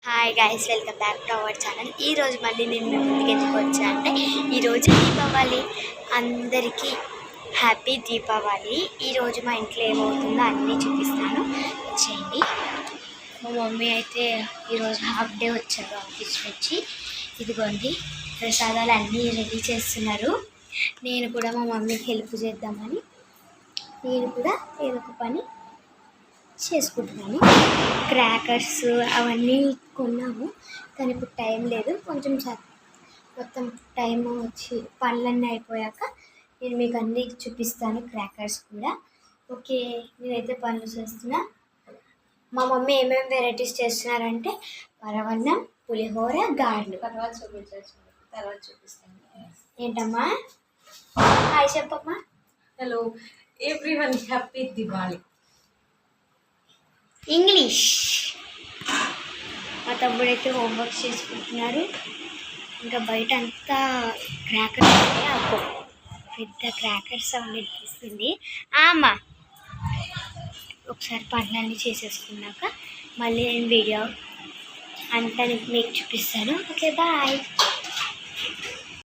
Hi guys, welcome back to our channel. ఈరోజు మళ్ళీ నేను మీ ముందుకు ఎందుకు వచ్చా అంటే ఈరోజు దీపావళి. అందరికీ హ్యాపీ దీపావళి. ఈరోజు మా ఇంట్లో ఏమవుతుందో అన్నీ చూపిస్తాను, వచ్చేయండి. మా మమ్మీ అయితే ఈరోజు హాఫ్ డే వచ్చారు ఆఫీస్ నుంచి. ఇదిగోండి ప్రసాదాలు అన్నీ రెడీ చేస్తున్నారు. నేను కూడా మా మమ్మీకి హెల్ప్ చేద్దామని నేను కూడా ఏదో ఒక పని చేసుకుంటున్నాను. క్రాకర్స్ అవన్నీ కొన్నాము, కానీ ఇప్పుడు టైం లేదు. కొంచెం మొత్తం టైం వచ్చి పనులన్నీ అయిపోయాక నేను మీకు అన్నీ చూపిస్తాను. క్రాకర్స్ కూడా ఓకే. నేనైతే పనులు చేస్తున్నా. మా మమ్మీ ఏమేమి వెరైటీస్ చేస్తున్నారంటే పరవన్నం, పులిహోర, గారెలు. తర్వాత చూపిస్తాను. ఏంటమ్మా? హాయ్ చెప్పమ్మా. Hello everyone, happy Diwali. English. మా తమ్ముడైతే హోంవర్క్ చేసుకుంటున్నారు. ఇంకా బయట అంతా క్రాకర్స్ అయితే పెద్ద క్రాకర్ సౌండ్ వినిపిస్తుంది. అమ్మా ఒకసారి పనులన్నీ చేసేసుకున్నాక మళ్ళీ నేను వీడియో అంతా మీకు చూపిస్తాను. Okay bye.